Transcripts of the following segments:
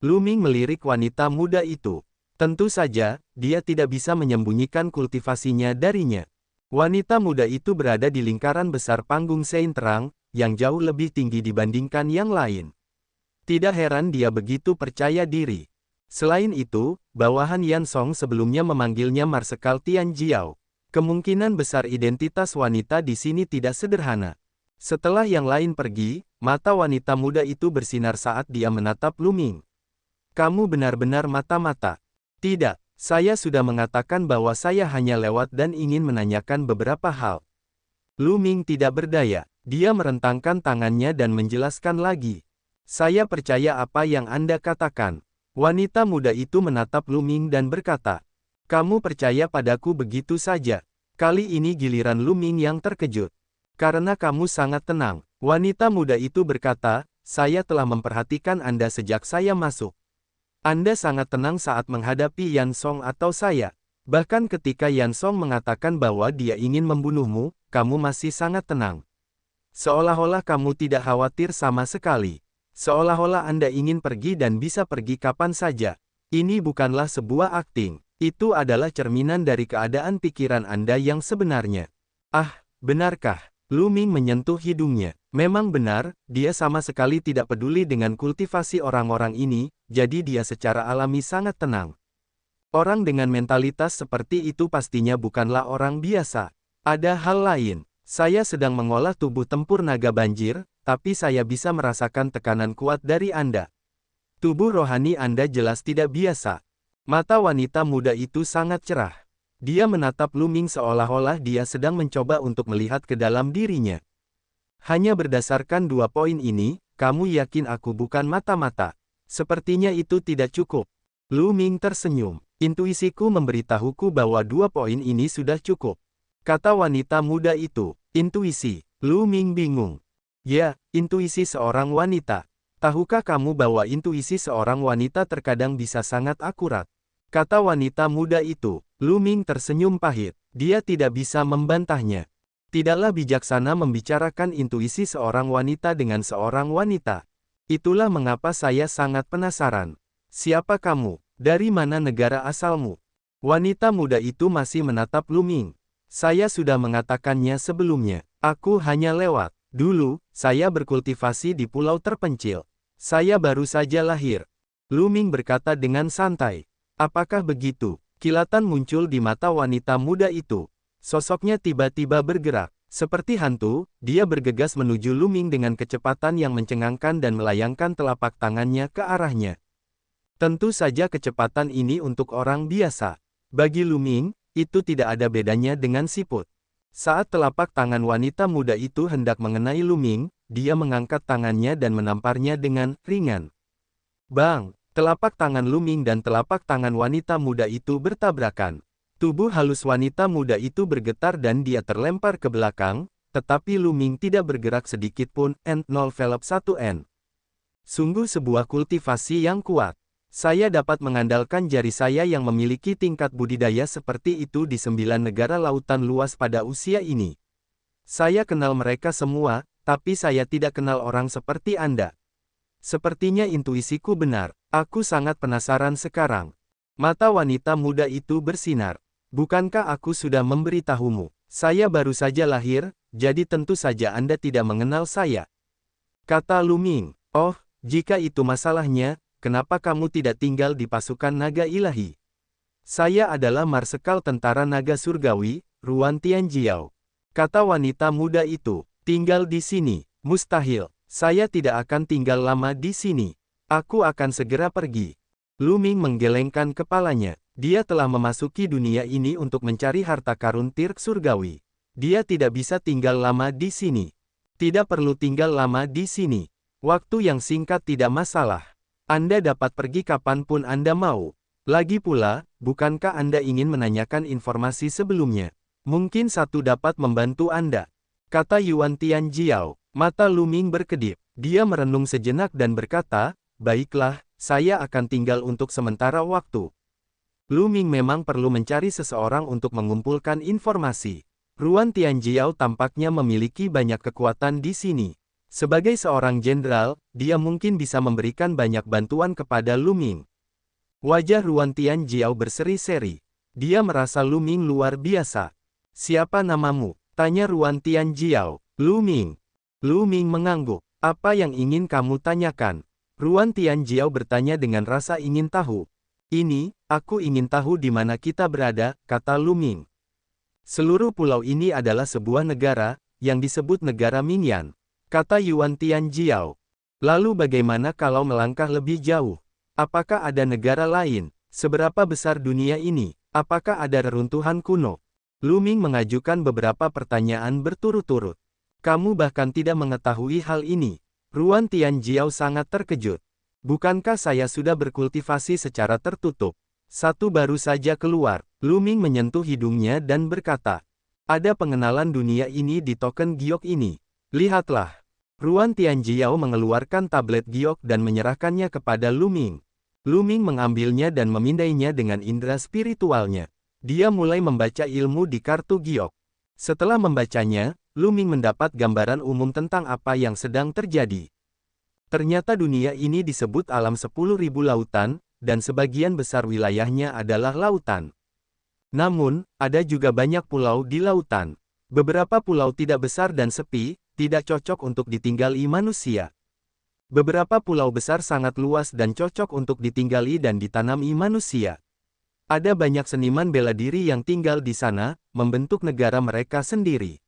Lu Ming melirik wanita muda itu. Tentu saja, dia tidak bisa menyembunyikan kultivasinya darinya. Wanita muda itu berada di lingkaran besar panggung Sein Terang, yang jauh lebih tinggi dibandingkan yang lain. Tidak heran dia begitu percaya diri. Selain itu, bawahan Yan Song sebelumnya memanggilnya Marsekal Tian Jiao. Kemungkinan besar identitas wanita di sini tidak sederhana. Setelah yang lain pergi, mata wanita muda itu bersinar saat dia menatap Lu Ming. Kamu benar-benar mata-mata. Tidak, saya sudah mengatakan bahwa saya hanya lewat dan ingin menanyakan beberapa hal. Lu Ming tidak berdaya, dia merentangkan tangannya dan menjelaskan lagi. Saya percaya apa yang Anda katakan. Wanita muda itu menatap Lu Ming dan berkata, kamu percaya padaku begitu saja. Kali ini giliran Lu Ming yang terkejut. Karena kamu sangat tenang. Wanita muda itu berkata, saya telah memperhatikan Anda sejak saya masuk. Anda sangat tenang saat menghadapi Yan Song atau saya. Bahkan ketika Yan Song mengatakan bahwa dia ingin membunuhmu, kamu masih sangat tenang. Seolah-olah kamu tidak khawatir sama sekali. Seolah-olah Anda ingin pergi dan bisa pergi kapan saja. Ini bukanlah sebuah akting. Itu adalah cerminan dari keadaan pikiran Anda yang sebenarnya. Ah, benarkah? Lu Ming menyentuh hidungnya. Memang benar, dia sama sekali tidak peduli dengan kultivasi orang-orang ini, jadi dia secara alami sangat tenang. Orang dengan mentalitas seperti itu pastinya bukanlah orang biasa. Ada hal lain. Saya sedang mengolah tubuh tempur naga banjir, tapi saya bisa merasakan tekanan kuat dari Anda. Tubuh rohani Anda jelas tidak biasa. Mata wanita muda itu sangat cerah. Dia menatap Lu Ming seolah-olah dia sedang mencoba untuk melihat ke dalam dirinya. Hanya berdasarkan 2 poin ini, kamu yakin aku bukan mata-mata? Sepertinya itu tidak cukup. Lu Ming tersenyum. Intuisiku memberitahuku bahwa 2 poin ini sudah cukup. Kata wanita muda itu. Intuisi. Lu Ming bingung. Ya, intuisi seorang wanita. Tahukah kamu bahwa intuisi seorang wanita terkadang bisa sangat akurat? Kata wanita muda itu. Lu Ming tersenyum pahit. Dia tidak bisa membantahnya. Tidaklah bijaksana membicarakan intuisi seorang wanita dengan seorang wanita. Itulah mengapa saya sangat penasaran. Siapa kamu? Dari mana negara asalmu? Wanita muda itu masih menatap Lu Ming. Saya sudah mengatakannya sebelumnya. Aku hanya lewat. Dulu, saya berkultivasi di pulau terpencil. Saya baru saja lahir. Lu Ming berkata dengan santai. Apakah begitu? Kilatan muncul di mata wanita muda itu. Sosoknya tiba-tiba bergerak. Seperti hantu, dia bergegas menuju Lu Ming dengan kecepatan yang mencengangkan dan melayangkan telapak tangannya ke arahnya. Tentu saja kecepatan ini untuk orang biasa. Bagi Lu Ming, itu tidak ada bedanya dengan siput. Saat telapak tangan wanita muda itu hendak mengenai Lu Ming, dia mengangkat tangannya dan menamparnya dengan ringan. Bang! Telapak tangan Lu Ming dan telapak tangan wanita muda itu bertabrakan. Tubuh halus wanita muda itu bergetar dan dia terlempar ke belakang, tetapi Lu Ming tidak bergerak sedikit pun. N0 1N. Sungguh sebuah kultivasi yang kuat. Saya dapat mengandalkan jari saya yang memiliki tingkat budidaya seperti itu di 9 negara lautan luas pada usia ini. Saya kenal mereka semua, tapi saya tidak kenal orang seperti Anda. Sepertinya intuisiku benar. Aku sangat penasaran sekarang. Mata wanita muda itu bersinar. Bukankah aku sudah memberitahumu? Saya baru saja lahir, jadi tentu saja Anda tidak mengenal saya. Kata Lu Ming. Oh, jika itu masalahnya, kenapa kamu tidak tinggal di pasukan naga ilahi? Saya adalah Marsekal Tentara Naga Surgawi, Ruan Tianjiao. Kata wanita muda itu. Tinggal di sini? Mustahil. Saya tidak akan tinggal lama di sini. Aku akan segera pergi. Lu Ming menggelengkan kepalanya. Dia telah memasuki dunia ini untuk mencari harta karun Tirk Surgawi. Dia tidak bisa tinggal lama di sini. Tidak perlu tinggal lama di sini. Waktu yang singkat tidak masalah. Anda dapat pergi kapanpun Anda mau. Lagi pula, bukankah Anda ingin menanyakan informasi sebelumnya? Mungkin satu dapat membantu Anda. Kata Yuan Tianjiao. Mata Lu Ming berkedip. Dia merenung sejenak dan berkata, baiklah, saya akan tinggal untuk sementara waktu. Lu Ming memang perlu mencari seseorang untuk mengumpulkan informasi. Ruan Tianjiao tampaknya memiliki banyak kekuatan di sini. Sebagai seorang jenderal, dia mungkin bisa memberikan banyak bantuan kepada Lu Ming. Wajah Ruan Tianjiao berseri-seri. Dia merasa Lu Ming luar biasa. Siapa namamu? Tanya Ruan Tianjiao. Lu Ming. Lu Ming mengangguk. Apa yang ingin kamu tanyakan? Ruan Tianjiao bertanya dengan rasa ingin tahu. Ini, aku ingin tahu di mana kita berada, kata Lu Ming. Seluruh pulau ini adalah sebuah negara, yang disebut negara Mingyan, kata Yuan Tianjiao. Lalu bagaimana kalau melangkah lebih jauh? Apakah ada negara lain? Seberapa besar dunia ini? Apakah ada reruntuhan kuno? Lu Ming mengajukan beberapa pertanyaan berturut-turut. Kamu bahkan tidak mengetahui hal ini. Ruan Tianjiao sangat terkejut. Bukankah saya sudah berkultivasi secara tertutup? Satu baru saja keluar. Lu Ming menyentuh hidungnya dan berkata, ada pengenalan dunia ini di token giok ini. Lihatlah. Ruan Tianjiao mengeluarkan tablet giok dan menyerahkannya kepada Lu Ming. Lu Ming mengambilnya dan memindainya dengan indera spiritualnya. Dia mulai membaca ilmu di kartu giok. Setelah membacanya, Lu Ming mendapat gambaran umum tentang apa yang sedang terjadi. Ternyata dunia ini disebut alam 10.000 lautan, dan sebagian besar wilayahnya adalah lautan. Namun, ada juga banyak pulau di lautan. Beberapa pulau tidak besar dan sepi, tidak cocok untuk ditinggali manusia. Beberapa pulau besar sangat luas dan cocok untuk ditinggali dan ditanami manusia. Ada banyak seniman bela diri yang tinggal di sana, membentuk negara mereka sendiri.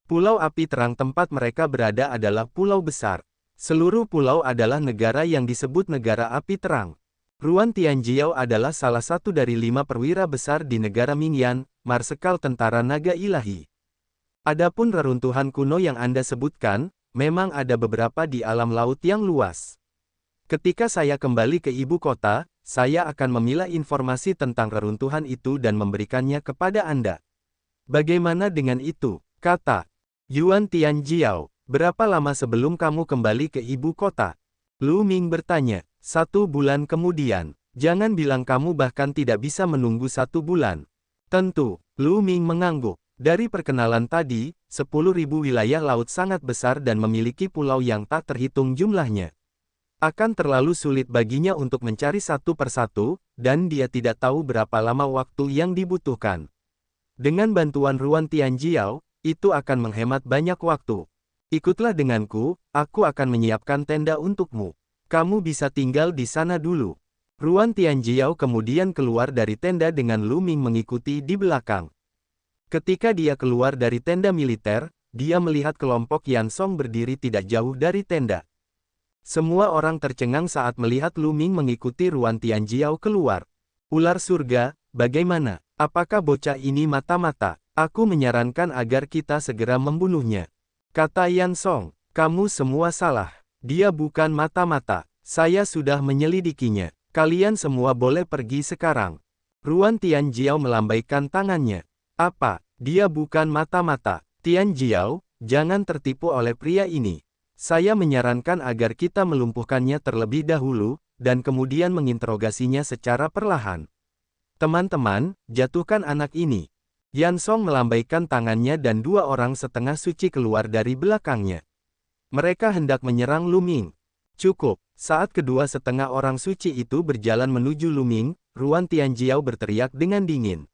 Pulau api terang tempat mereka berada adalah pulau besar. Seluruh pulau adalah negara yang disebut negara api terang. Ruan Tianjiao adalah salah satu dari 5 perwira besar di negara Mingyan, Marsekal Tentara Naga Ilahi. Adapun reruntuhan kuno yang Anda sebutkan, memang ada beberapa di alam laut yang luas. Ketika saya kembali ke ibu kota, saya akan memilah informasi tentang reruntuhan itu dan memberikannya kepada Anda. Bagaimana dengan itu? Kata Yuan Tianjiao. Berapa lama sebelum kamu kembali ke ibu kota? Lu Ming bertanya. 1 bulan kemudian. Jangan bilang kamu bahkan tidak bisa menunggu 1 bulan. Tentu. Lu Ming mengangguk. Dari perkenalan tadi, 10.000 wilayah laut sangat besar dan memiliki pulau yang tak terhitung jumlahnya. Akan terlalu sulit baginya untuk mencari satu persatu, dan dia tidak tahu berapa lama waktu yang dibutuhkan. Dengan bantuan Ruan Tianjiao, itu akan menghemat banyak waktu. Ikutlah denganku, aku akan menyiapkan tenda untukmu. Kamu bisa tinggal di sana dulu. Ruan Tianjiao kemudian keluar dari tenda dengan Lu Ming mengikuti di belakang. Ketika dia keluar dari tenda militer, dia melihat kelompok Yan Song berdiri tidak jauh dari tenda. Semua orang tercengang saat melihat Lu Ming mengikuti Ruan Tianjiao keluar. Ular surga, bagaimana? Apakah bocah ini mata-mata? Aku menyarankan agar kita segera membunuhnya. Kata Yan Song, kamu semua salah. Dia bukan mata-mata. Saya sudah menyelidikinya. Kalian semua boleh pergi sekarang. Ruan Tianjiao melambaikan tangannya. Apa? Dia bukan mata-mata. Tianjiao, jangan tertipu oleh pria ini. Saya menyarankan agar kita melumpuhkannya terlebih dahulu, dan kemudian menginterogasinya secara perlahan. Teman-teman, jatuhkan anak ini. Yan Song melambaikan tangannya dan 2 orang setengah suci keluar dari belakangnya. Mereka hendak menyerang Lu Ming. Cukup. Saat kedua setengah orang suci itu berjalan menuju Lu Ming, Ruan Tianjiao berteriak dengan dingin.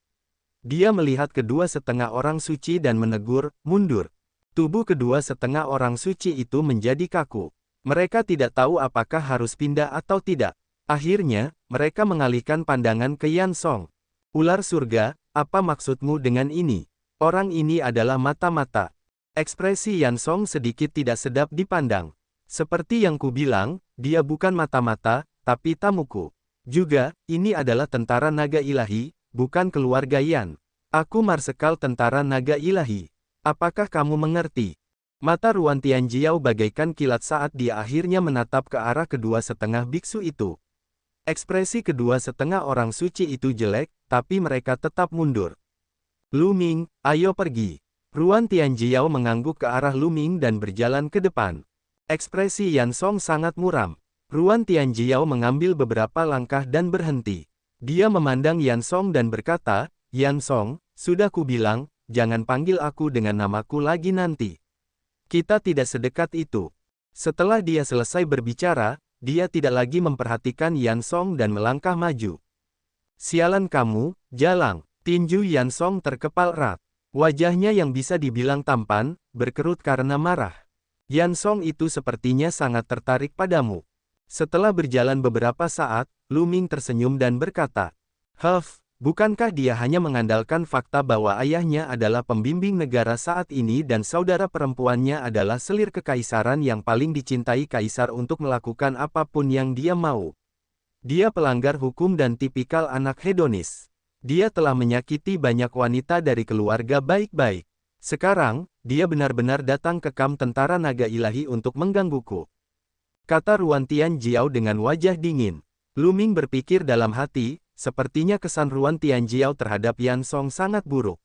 Dia melihat kedua setengah orang suci dan menegur, mundur. Tubuh kedua setengah orang suci itu menjadi kaku. Mereka tidak tahu apakah harus pindah atau tidak. Akhirnya, mereka mengalihkan pandangan ke Yan Song. Ular surga, apa maksudmu dengan ini? Orang ini adalah mata-mata. Ekspresi Yan Song sedikit tidak sedap dipandang. Seperti yang kubilang, dia bukan mata-mata, tapi tamuku. Juga, ini adalah tentara naga ilahi, bukan keluarga Yan. Aku Marsekal Tentara Naga Ilahi. Apakah kamu mengerti? Mata Ruan Tianjiao bagaikan kilat saat dia akhirnya menatap ke arah kedua setengah biksu itu. Ekspresi kedua setengah orang suci itu jelek, tapi mereka tetap mundur. Lu Ming, ayo pergi. Ruan Tianjiao mengangguk ke arah Lu Ming dan berjalan ke depan. Ekspresi Yan Song sangat muram. Ruan Tianjiao mengambil beberapa langkah dan berhenti. Dia memandang Yan Song dan berkata, Yan Song, sudah kubilang, jangan panggil aku dengan namaku lagi nanti. Kita tidak sedekat itu. Setelah dia selesai berbicara, dia tidak lagi memperhatikan Yan Song dan melangkah maju. Sialan kamu, jalang. Tinju Yan Song terkepal erat. Wajahnya yang bisa dibilang tampan, berkerut karena marah. Yan Song itu sepertinya sangat tertarik padamu. Setelah berjalan beberapa saat, Lu Ming tersenyum dan berkata, bukankah dia hanya mengandalkan fakta bahwa ayahnya adalah pembimbing negara saat ini dan saudara perempuannya adalah selir kekaisaran yang paling dicintai kaisar untuk melakukan apapun yang dia mau? Dia pelanggar hukum dan tipikal anak hedonis. Dia telah menyakiti banyak wanita dari keluarga baik-baik. Sekarang, dia benar-benar datang ke kamp tentara naga ilahi untuk menggangguku, kata Ruan Tianjiao dengan wajah dingin. Lu Ming berpikir dalam hati, sepertinya kesan Ruan Tianjiao terhadap Yan Song sangat buruk.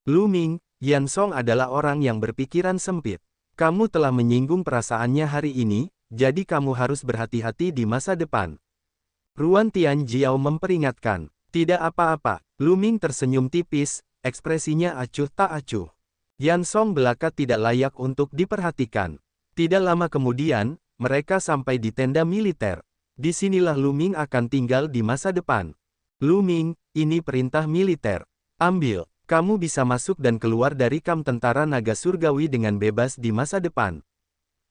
Lu Ming, Yan Song adalah orang yang berpikiran sempit. Kamu telah menyinggung perasaannya hari ini, jadi kamu harus berhati-hati di masa depan. Ruan Tianjiao memperingatkan. Tidak apa-apa, Lu Ming tersenyum tipis, ekspresinya acuh tak acuh. Yan Song belaka tidak layak untuk diperhatikan. Tidak lama kemudian, mereka sampai di tenda militer. Disinilah Lu Ming akan tinggal di masa depan. Lu Ming, ini perintah militer. Ambil, kamu bisa masuk dan keluar dari kamp tentara naga surgawi dengan bebas di masa depan.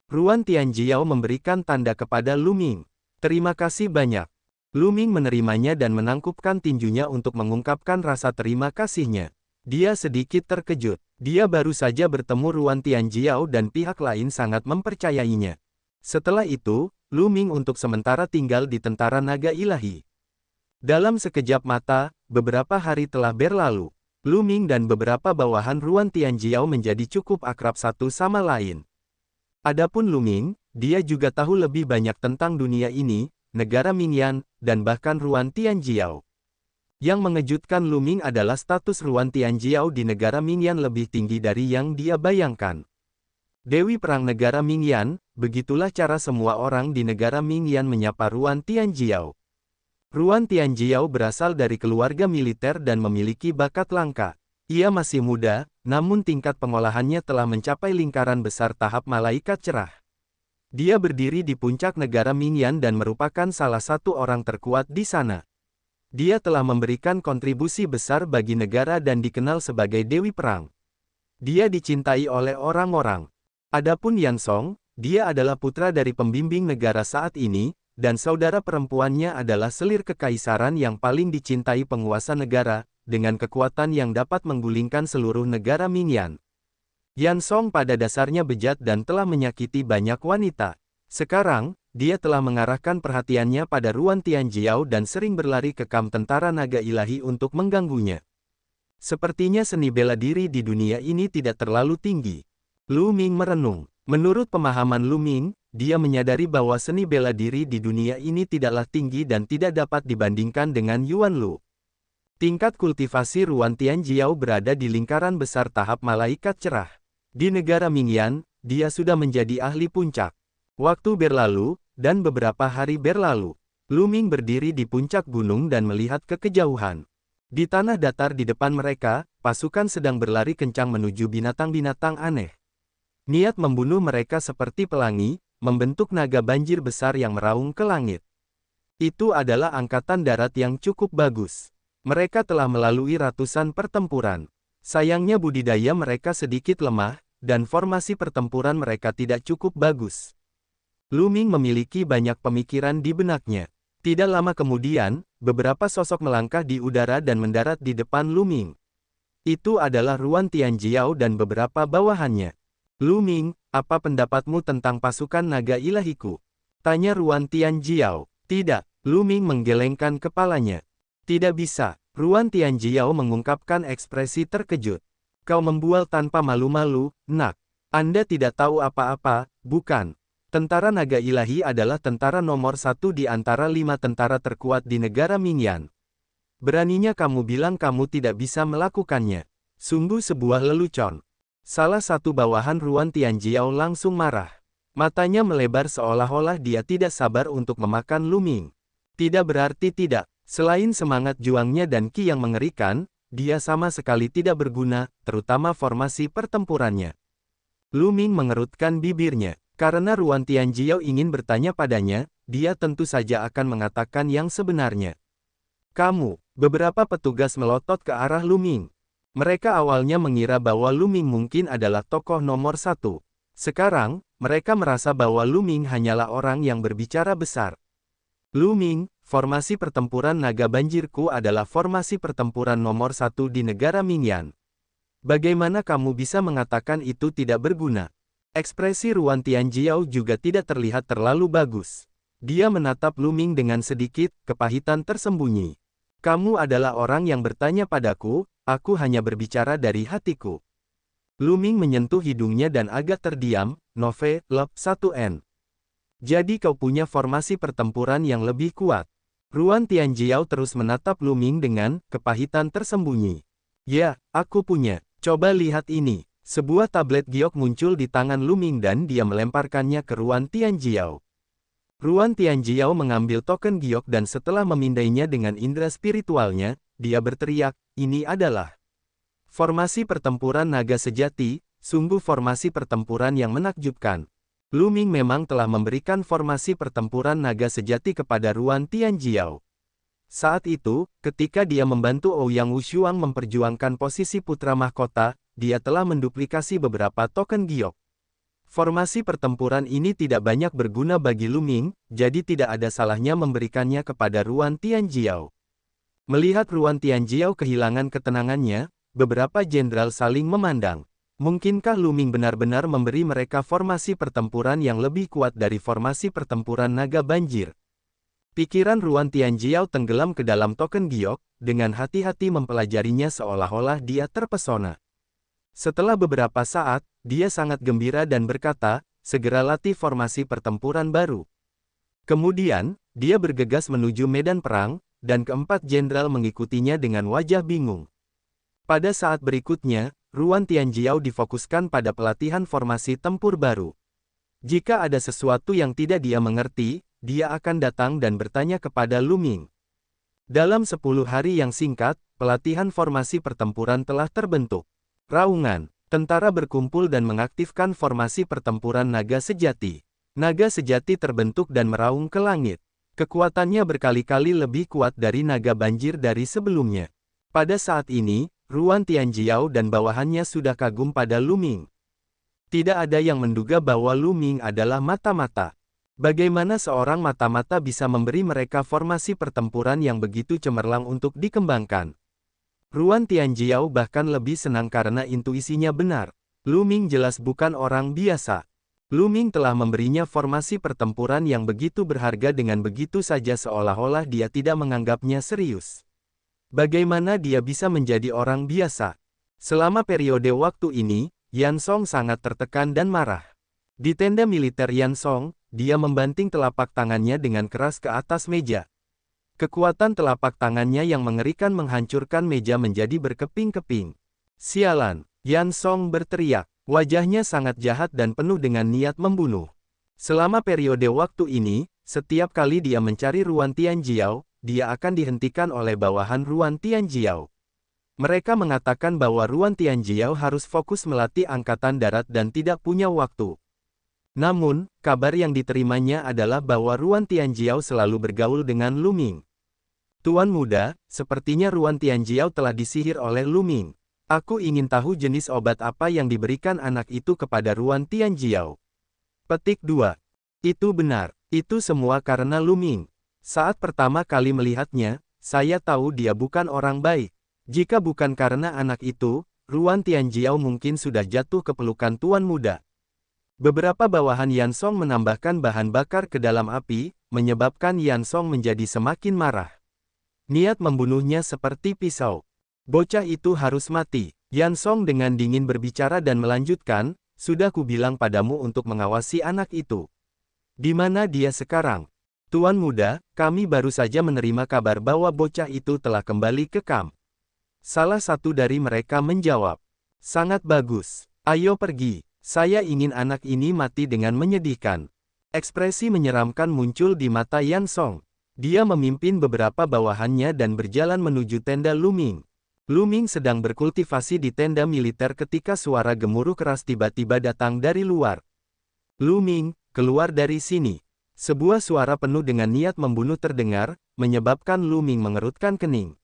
Ruan Tianjiao memberikan tanda kepada Lu Ming. Terima kasih banyak. Lu Ming menerimanya dan menangkupkan tinjunya untuk mengungkapkan rasa terima kasihnya. Dia sedikit terkejut. Dia baru saja bertemu Ruan Tianjiao dan pihak lain sangat mempercayainya. Setelah itu, Lu Ming untuk sementara tinggal di tentara naga ilahi. Dalam sekejap mata, beberapa hari telah berlalu. Lu Ming dan beberapa bawahan Ruan Tianjiao menjadi cukup akrab satu sama lain. Adapun Lu Ming, dia juga tahu lebih banyak tentang dunia ini, negara Mingyan, dan bahkan Ruan Tianjiao. Yang mengejutkan Lu Ming adalah status Ruan Tianjiao di negara Mingyan lebih tinggi dari yang dia bayangkan. Dewi Perang Negara Mingyan, begitulah cara semua orang di negara Mingyan menyapa Ruan Tianjiao. Ruan Tianjiao berasal dari keluarga militer dan memiliki bakat langka. Ia masih muda, namun tingkat pengolahannya telah mencapai lingkaran besar tahap malaikat cerah. Dia berdiri di puncak negara Mingyan dan merupakan salah satu orang terkuat di sana. Dia telah memberikan kontribusi besar bagi negara dan dikenal sebagai Dewi Perang. Dia dicintai oleh orang-orang. Adapun Yan Song, dia adalah putra dari pembimbing negara saat ini, dan saudara perempuannya adalah selir kekaisaran yang paling dicintai penguasa negara, dengan kekuatan yang dapat menggulingkan seluruh negara Mingyan. Yan Song pada dasarnya bejat dan telah menyakiti banyak wanita. Sekarang, dia telah mengarahkan perhatiannya pada Ruan Tianjiao dan sering berlari ke kamp tentara naga ilahi untuk mengganggunya. Sepertinya seni bela diri di dunia ini tidak terlalu tinggi. Lu Ming merenung. Menurut pemahaman Lu Ming, dia menyadari bahwa seni bela diri di dunia ini tidaklah tinggi dan tidak dapat dibandingkan dengan Yuan Lu. Tingkat kultivasi Ruan Tianjiao berada di lingkaran besar tahap malaikat cerah. Di negara Mingyan, dia sudah menjadi ahli puncak. Waktu berlalu, dan beberapa hari berlalu. Lu Ming berdiri di puncak gunung dan melihat ke kejauhan. Di tanah datar di depan mereka, pasukan sedang berlari kencang menuju binatang-binatang aneh. Niat membunuh mereka seperti pelangi, membentuk naga banjir besar yang meraung ke langit. Itu adalah angkatan darat yang cukup bagus. Mereka telah melalui ratusan pertempuran. Sayangnya budidaya mereka sedikit lemah, dan formasi pertempuran mereka tidak cukup bagus. Lu Ming memiliki banyak pemikiran di benaknya. Tidak lama kemudian, beberapa sosok melangkah di udara dan mendarat di depan Lu Ming. Itu adalah Ruan Tianjiao dan beberapa bawahannya. Lu Ming, apa pendapatmu tentang pasukan naga ilahiku? Tanya Ruan Tianjiao. Tidak, Lu Ming menggelengkan kepalanya. Tidak bisa, Ruan Tianjiao mengungkapkan ekspresi terkejut. Kau membual tanpa malu-malu, nak. Anda tidak tahu apa-apa, bukan? Tentara naga ilahi adalah tentara nomor 1 di antara 5 tentara terkuat di negara Mingyan. Beraninya kamu bilang kamu tidak bisa melakukannya. Sungguh sebuah lelucon. Salah satu bawahan Ruan Tianjiao langsung marah. Matanya melebar seolah-olah dia tidak sabar untuk memakan Lu Ming. Tidak berarti tidak. Selain semangat juangnya dan ki yang mengerikan, dia sama sekali tidak berguna, terutama formasi pertempurannya. Lu Ming mengerutkan bibirnya. Karena Ruan Tianjiao ingin bertanya padanya, dia tentu saja akan mengatakan yang sebenarnya. Kamu, beberapa petugas melotot ke arah Lu Ming. Mereka awalnya mengira bahwa Lu Ming mungkin adalah tokoh nomor satu. Sekarang, mereka merasa bahwa Lu Ming hanyalah orang yang berbicara besar. Lu Ming, formasi pertempuran naga banjirku adalah formasi pertempuran nomor satu di negara Mingyan. Bagaimana kamu bisa mengatakan itu tidak berguna? Ekspresi Ruan Tianjiao juga tidak terlihat terlalu bagus. Dia menatap Lu Ming dengan sedikit kepahitan tersembunyi. Kamu adalah orang yang bertanya padaku, aku hanya berbicara dari hatiku. Lu Ming menyentuh hidungnya dan agak terdiam, Nove, Lep, 1N. Jadi kau punya formasi pertempuran yang lebih kuat. Ruan Tianjiao terus menatap Lu Ming dengan kepahitan tersembunyi. Ya, aku punya. Coba lihat ini. Sebuah tablet giok muncul di tangan Lu Ming dan dia melemparkannya ke Ruan Tianjiao. Ruan Tianjiao mengambil token giok dan setelah memindainya dengan indera spiritualnya, dia berteriak, ini adalah formasi pertempuran naga sejati, sungguh formasi pertempuran yang menakjubkan. Lu Ming memang telah memberikan formasi pertempuran naga sejati kepada Ruan Tianjiao. Saat itu, ketika dia membantu Ouyang Wushuang memperjuangkan posisi putra mahkota, dia telah menduplikasi beberapa token giok. Formasi pertempuran ini tidak banyak berguna bagi Lu Ming, jadi tidak ada salahnya memberikannya kepada Ruan Tianjiao. Melihat Ruan Tianjiao kehilangan ketenangannya, beberapa jenderal saling memandang. Mungkinkah Lu Ming benar-benar memberi mereka formasi pertempuran yang lebih kuat dari formasi pertempuran naga banjir? Pikiran Ruan Tianjiao tenggelam ke dalam token giok, dengan hati-hati mempelajarinya seolah-olah dia terpesona. Setelah beberapa saat, dia sangat gembira dan berkata, segera latih formasi pertempuran baru. Kemudian, dia bergegas menuju medan perang, dan keempat jenderal mengikutinya dengan wajah bingung. Pada saat berikutnya, Ruan Tianjiao difokuskan pada pelatihan formasi tempur baru. Jika ada sesuatu yang tidak dia mengerti, dia akan datang dan bertanya kepada Lu Ming. Dalam 10 hari yang singkat, pelatihan formasi pertempuran telah terbentuk. Raungan, tentara berkumpul dan mengaktifkan formasi pertempuran naga sejati. Naga sejati terbentuk dan meraung ke langit. Kekuatannya berkali-kali lebih kuat dari naga banjir dari sebelumnya. Pada saat ini, Ruan Tianjiao dan bawahannya sudah kagum pada Lu Ming. Tidak ada yang menduga bahwa Lu Ming adalah mata-mata. Bagaimana seorang mata-mata bisa memberi mereka formasi pertempuran yang begitu cemerlang untuk dikembangkan? Ruan Tianjiao bahkan lebih senang karena intuisinya benar. Lu Ming jelas bukan orang biasa. Lu Ming telah memberinya formasi pertempuran yang begitu berharga dengan begitu saja seolah-olah dia tidak menganggapnya serius. Bagaimana dia bisa menjadi orang biasa? Selama periode waktu ini, Yan Song sangat tertekan dan marah. Di tenda militer Yan Song, dia membanting telapak tangannya dengan keras ke atas meja. Kekuatan telapak tangannya yang mengerikan menghancurkan meja menjadi berkeping-keping. Sialan, Yan Song berteriak. Wajahnya sangat jahat dan penuh dengan niat membunuh. Selama periode waktu ini, setiap kali dia mencari Ruan Tianjiao, dia akan dihentikan oleh bawahan Ruan Tianjiao. Mereka mengatakan bahwa Ruan Tianjiao harus fokus melatih angkatan darat dan tidak punya waktu. Namun, kabar yang diterimanya adalah bahwa Ruan Tianjiao selalu bergaul dengan Lu Ming. Tuan muda, sepertinya Ruan Tianjiao telah disihir oleh Lu Ming. Aku ingin tahu jenis obat apa yang diberikan anak itu kepada Ruan Tianjiao. Petik 2. Itu benar. Itu semua karena Lu Ming. Saat pertama kali melihatnya, saya tahu dia bukan orang baik. Jika bukan karena anak itu, Ruan Tianjiao mungkin sudah jatuh ke pelukan tuan muda. Beberapa bawahan Yan Song menambahkan bahan bakar ke dalam api, menyebabkan Yan Song menjadi semakin marah. Niat membunuhnya seperti pisau. Bocah itu harus mati. Yan Song dengan dingin berbicara dan melanjutkan, sudah kubilang padamu untuk mengawasi anak itu. Di mana dia sekarang? Tuan muda, kami baru saja menerima kabar bahwa bocah itu telah kembali ke kamp. Salah satu dari mereka menjawab. Sangat bagus. Ayo pergi. Saya ingin anak ini mati dengan menyedihkan. Ekspresi menyeramkan muncul di mata Yan Song. Dia memimpin beberapa bawahannya dan berjalan menuju tenda Lu Ming. Lu Ming sedang berkultivasi di tenda militer ketika suara gemuruh keras tiba-tiba datang dari luar. Lu Ming, keluar dari sini. Sebuah suara penuh dengan niat membunuh terdengar, menyebabkan Lu Ming mengerutkan kening.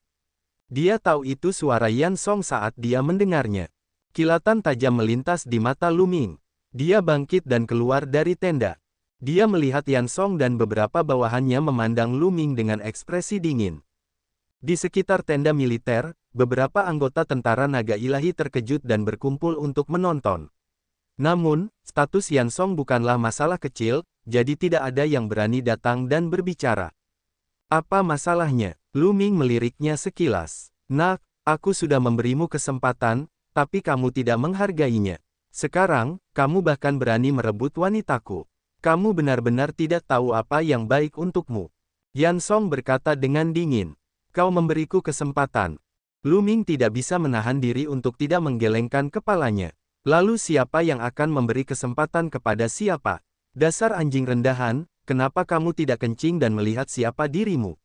Dia tahu itu suara Yan Song saat dia mendengarnya. Kilatan tajam melintas di mata Lu Ming. Dia bangkit dan keluar dari tenda. Dia melihat Yan Song dan beberapa bawahannya memandang Lu Ming dengan ekspresi dingin. Di sekitar tenda militer, beberapa anggota tentara naga ilahi terkejut dan berkumpul untuk menonton. Namun, status Yan Song bukanlah masalah kecil, jadi tidak ada yang berani datang dan berbicara. Apa masalahnya? Lu Ming meliriknya sekilas. Nak, aku sudah memberimu kesempatan, tapi kamu tidak menghargainya. Sekarang, kamu bahkan berani merebut wanitaku. Kamu benar-benar tidak tahu apa yang baik untukmu. Yan Song berkata dengan dingin. Kau memberiku kesempatan. Lu Ming tidak bisa menahan diri untuk tidak menggelengkan kepalanya. Lalu siapa yang akan memberi kesempatan kepada siapa? Dasar anjing rendahan, kenapa kamu tidak kencing dan melihat siapa dirimu?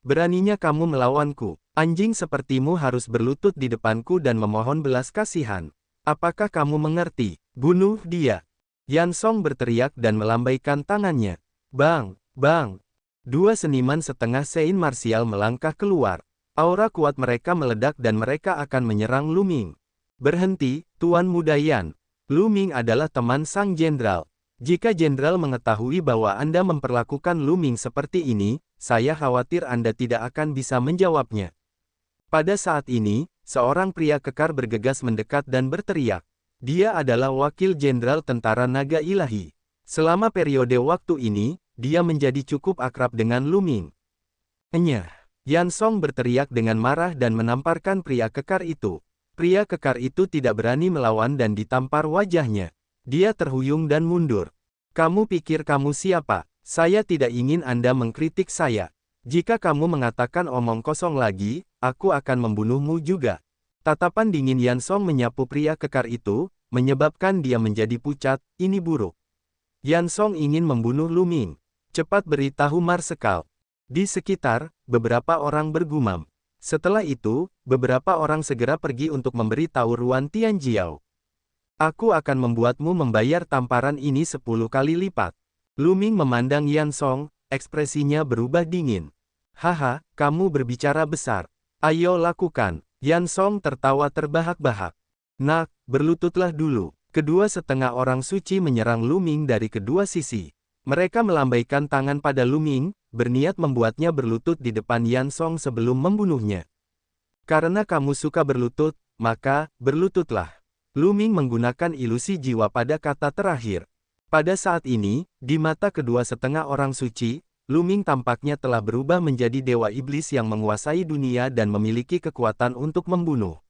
Beraninya kamu melawanku. Anjing sepertimu harus berlutut di depanku dan memohon belas kasihan. Apakah kamu mengerti? Bunuh dia. Yan Song berteriak dan melambaikan tangannya. Bang, bang. Dua seniman setengah Sein marsial melangkah keluar. Aura kuat mereka meledak dan mereka akan menyerang Lu Ming. Berhenti, Tuan Muda Yan. Lu Ming adalah teman sang jenderal. Jika jenderal mengetahui bahwa Anda memperlakukan Lu Ming seperti ini, saya khawatir Anda tidak akan bisa menjawabnya. Pada saat ini, seorang pria kekar bergegas mendekat dan berteriak. Dia adalah wakil jenderal tentara naga ilahi. Selama periode waktu ini, dia menjadi cukup akrab dengan Lu Ming. Enyah. Yan Song berteriak dengan marah dan menamparkan pria kekar itu. Pria kekar itu tidak berani melawan dan ditampar wajahnya. Dia terhuyung dan mundur. Kamu pikir kamu siapa? Saya tidak ingin Anda mengkritik saya. Jika kamu mengatakan omong kosong lagi, aku akan membunuhmu juga. Tatapan dingin Yan Song menyapu pria kekar itu, menyebabkan dia menjadi pucat. Ini buruk. Yan Song ingin membunuh Lu Ming. Cepat beritahu Marsekal. Di sekitar, beberapa orang bergumam. Setelah itu, beberapa orang segera pergi untuk memberi tahu Ruan Tianjiao. Aku akan membuatmu membayar tamparan ini 10 kali lipat. Lu Ming memandang Yan Song, ekspresinya berubah dingin. Haha, kamu berbicara besar. Ayo lakukan. Yan Song tertawa terbahak-bahak. Nak, berlututlah dulu. Kedua setengah orang suci menyerang Lu Ming dari kedua sisi. Mereka melambaikan tangan pada Lu Ming, berniat membuatnya berlutut di depan Yan Song sebelum membunuhnya. Karena kamu suka berlutut, maka, berlututlah. Lu Ming menggunakan ilusi jiwa pada kata terakhir. Pada saat ini, di mata kedua setengah orang suci, Lu Ming tampaknya telah berubah menjadi dewa iblis yang menguasai dunia dan memiliki kekuatan untuk membunuh.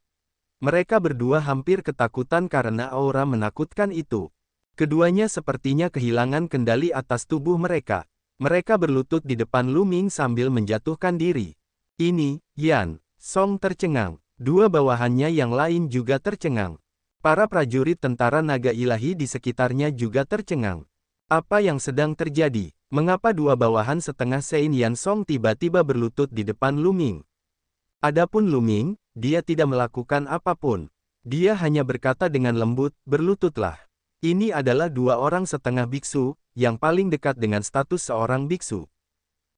Mereka berdua hampir ketakutan karena aura menakutkan itu. Keduanya sepertinya kehilangan kendali atas tubuh mereka. Mereka berlutut di depan Lu Ming sambil menjatuhkan diri. Ini, Yan Song tercengang. Dua bawahannya yang lain juga tercengang. Para prajurit tentara naga ilahi di sekitarnya juga tercengang. Apa yang sedang terjadi? Mengapa dua bawahan setengah Sein Yan Song tiba-tiba berlutut di depan Lu Ming? Adapun Lu Ming, dia tidak melakukan apapun. Dia hanya berkata dengan lembut, berlututlah. Ini adalah dua orang setengah biksu, yang paling dekat dengan status seorang biksu.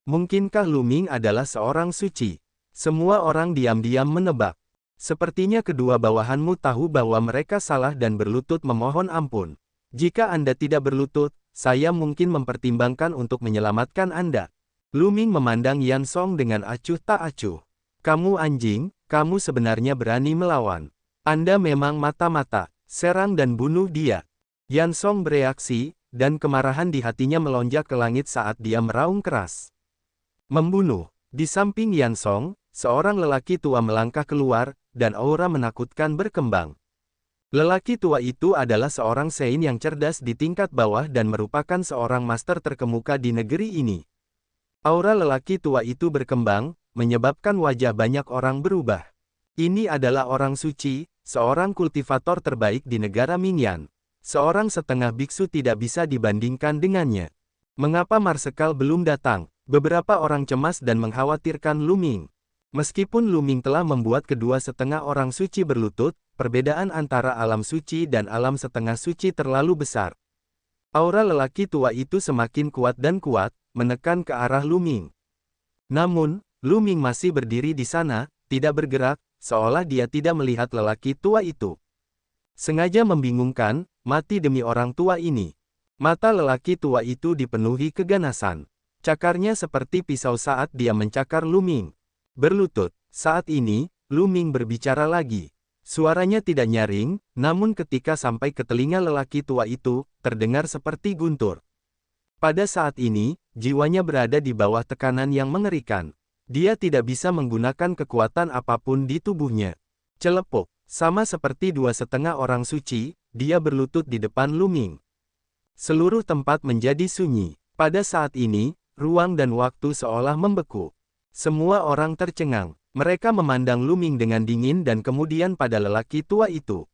Mungkinkah Lu Ming adalah seorang suci? Semua orang diam-diam menebak. Sepertinya kedua bawahanmu tahu bahwa mereka salah dan berlutut memohon ampun. Jika Anda tidak berlutut, saya mungkin mempertimbangkan untuk menyelamatkan Anda. Lu Ming memandang Yan Song dengan acuh tak acuh. Kamu anjing, kamu sebenarnya berani melawan. Anda memang mata-mata, serang dan bunuh dia. Yan Song bereaksi, dan kemarahan di hatinya melonjak ke langit saat dia meraung keras. Membunuh. Di samping Yan Song, seorang lelaki tua melangkah keluar, dan aura menakutkan berkembang. Lelaki tua itu adalah seorang Sein yang cerdas di tingkat bawah dan merupakan seorang master terkemuka di negeri ini. Aura lelaki tua itu berkembang, menyebabkan wajah banyak orang berubah. Ini adalah orang suci, seorang kultivator terbaik di negara Mingyan. Seorang setengah biksu tidak bisa dibandingkan dengannya. Mengapa Marsekal belum datang? Beberapa orang cemas dan mengkhawatirkan Lu Ming. Meskipun Lu Ming telah membuat kedua setengah orang suci berlutut, perbedaan antara alam suci dan alam setengah suci terlalu besar. Aura lelaki tua itu semakin kuat dan kuat, menekan ke arah Lu Ming. Namun, Lu Ming masih berdiri di sana, tidak bergerak, seolah dia tidak melihat lelaki tua itu. Sengaja membingungkan, mati demi orang tua ini. Mata lelaki tua itu dipenuhi keganasan. Cakarnya seperti pisau saat dia mencakar Lu Ming. Berlutut, saat ini, Lu Ming berbicara lagi. Suaranya tidak nyaring, namun ketika sampai ke telinga lelaki tua itu, terdengar seperti guntur. Pada saat ini, jiwanya berada di bawah tekanan yang mengerikan. Dia tidak bisa menggunakan kekuatan apapun di tubuhnya. Celepuk, sama seperti 2,5 orang suci, dia berlutut di depan Lu Ming. Seluruh tempat menjadi sunyi. Pada saat ini, ruang dan waktu seolah membeku. Semua orang tercengang. Mereka memandang Lu Ming dengan dingin dan kemudian pada lelaki tua itu.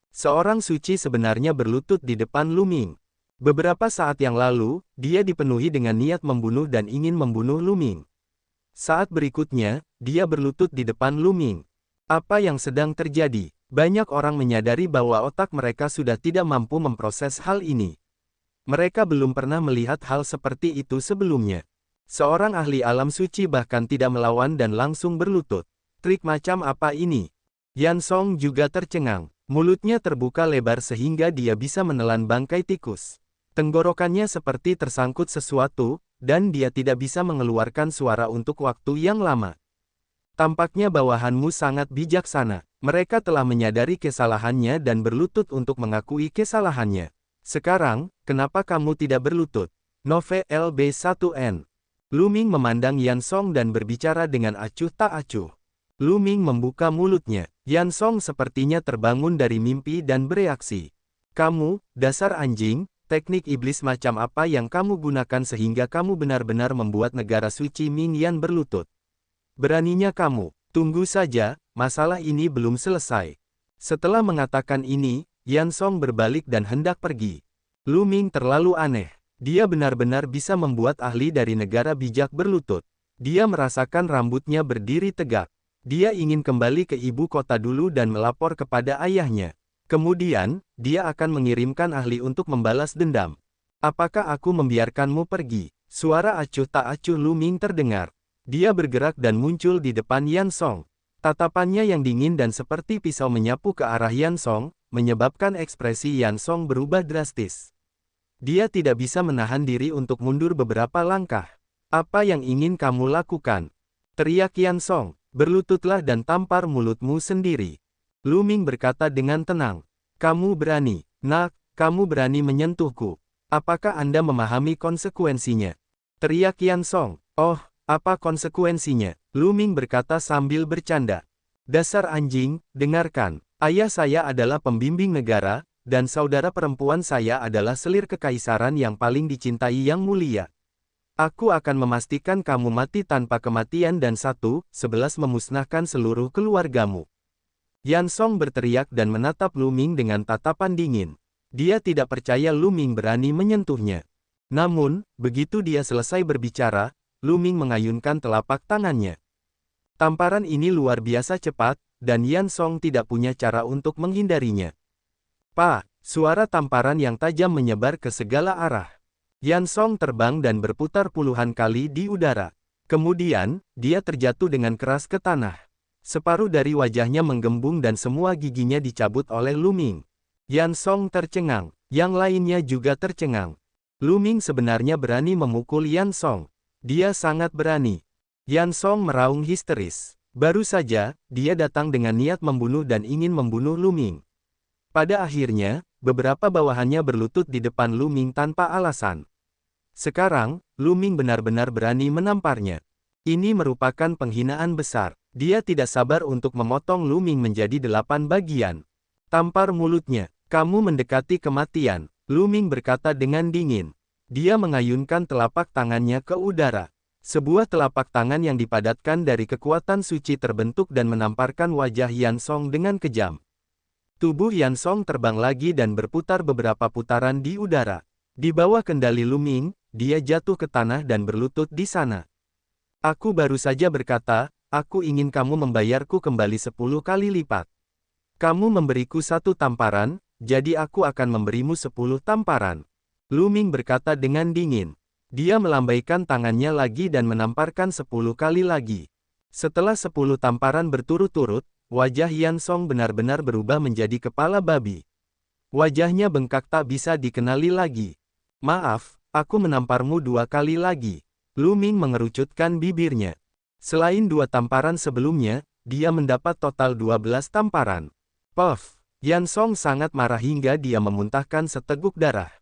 Seorang suci sebenarnya berlutut di depan Lu Ming. Beberapa saat yang lalu, dia dipenuhi dengan niat membunuh dan ingin membunuh Lu Ming. Saat berikutnya, dia berlutut di depan Lu Ming. Apa yang sedang terjadi? Banyak orang menyadari bahwa otak mereka sudah tidak mampu memproses hal ini. Mereka belum pernah melihat hal seperti itu sebelumnya. Seorang ahli alam suci bahkan tidak melawan dan langsung berlutut. Trik macam apa ini? Yan Song juga tercengang. Mulutnya terbuka lebar sehingga dia bisa menelan bangkai tikus. Tenggorokannya seperti tersangkut sesuatu, dan dia tidak bisa mengeluarkan suara untuk waktu yang lama. Tampaknya bawahanmu sangat bijaksana. Mereka telah menyadari kesalahannya dan berlutut untuk mengakui kesalahannya. Sekarang, kenapa kamu tidak berlutut? Nove LB1N. Lu Ming memandang Yan Song dan berbicara dengan acuh tak acuh. Lu Ming membuka mulutnya. Yan Song sepertinya terbangun dari mimpi dan bereaksi. Kamu, dasar anjing, teknik iblis macam apa yang kamu gunakan sehingga kamu benar-benar membuat negara suci Ming Yan berlutut? Beraninya kamu, tunggu saja, masalah ini belum selesai. Setelah mengatakan ini, Yan Song berbalik dan hendak pergi. Lu Ming terlalu aneh. Dia benar-benar bisa membuat ahli dari negara bijak berlutut. Dia merasakan rambutnya berdiri tegak. Dia ingin kembali ke ibu kota dulu dan melapor kepada ayahnya. Kemudian, dia akan mengirimkan ahli untuk membalas dendam. Apakah aku membiarkanmu pergi? Suara acuh tak acuh Lu Ming terdengar. Dia bergerak dan muncul di depan Yan Song. Tatapannya yang dingin dan seperti pisau menyapu ke arah Yan Song, menyebabkan ekspresi Yan Song berubah drastis. Dia tidak bisa menahan diri untuk mundur beberapa langkah. Apa yang ingin kamu lakukan? Teriak Yan Song. Berlututlah dan tampar mulutmu sendiri. Lu Ming berkata dengan tenang. Kamu berani, nak, kamu berani menyentuhku. Apakah Anda memahami konsekuensinya? Teriak Yan Song. Oh, apa konsekuensinya? Lu Ming berkata sambil bercanda. Dasar anjing, dengarkan. Ayah saya adalah pembimbing negara, dan saudara perempuan saya adalah selir kekaisaran yang paling dicintai yang mulia. Aku akan memastikan kamu mati tanpa kematian dan 1/11 memusnahkan seluruh keluargamu. Yan Song berteriak dan menatap Lu Ming dengan tatapan dingin. Dia tidak percaya Lu Ming berani menyentuhnya. Namun, begitu dia selesai berbicara, Lu Ming mengayunkan telapak tangannya. Tamparan ini luar biasa cepat, dan Yan Song tidak punya cara untuk menghindarinya. Pak, suara tamparan yang tajam menyebar ke segala arah. Yan Song terbang dan berputar puluhan kali di udara. Kemudian, dia terjatuh dengan keras ke tanah. Separuh dari wajahnya menggembung dan semua giginya dicabut oleh Lu Ming. Yan Song tercengang, yang lainnya juga tercengang. Lu Ming sebenarnya berani memukul Yan Song. Dia sangat berani. Yan Song meraung histeris. Baru saja, dia datang dengan niat membunuh dan ingin membunuh Lu Ming. Pada akhirnya, beberapa bawahannya berlutut di depan Lu Ming tanpa alasan. Sekarang, Lu Ming benar-benar berani menamparnya. Ini merupakan penghinaan besar. Dia tidak sabar untuk memotong Lu Ming menjadi 8 bagian. Tampar mulutnya. Kamu mendekati kematian. Lu Ming berkata dengan dingin. Dia mengayunkan telapak tangannya ke udara. Sebuah telapak tangan yang dipadatkan dari kekuatan suci terbentuk dan menamparkan wajah Yan Song dengan kejam. Tubuh Yan Song terbang lagi dan berputar beberapa putaran di udara. Di bawah kendali Lu Ming, dia jatuh ke tanah dan berlutut di sana. Aku baru saja berkata, aku ingin kamu membayarku kembali 10 kali lipat. Kamu memberiku 1 tamparan, jadi aku akan memberimu 10 tamparan. Lu Ming berkata dengan dingin. Dia melambaikan tangannya lagi dan menamparkan 10 kali lagi. Setelah 10 tamparan berturut-turut, wajah Yan Song benar-benar berubah menjadi kepala babi. Wajahnya bengkak tak bisa dikenali lagi. Maaf, aku menamparmu 2 kali lagi. Lu Ming mengerucutkan bibirnya. Selain 2 tamparan sebelumnya, dia mendapat total 12 tamparan. Puff! Yan Song sangat marah hingga dia memuntahkan seteguk darah.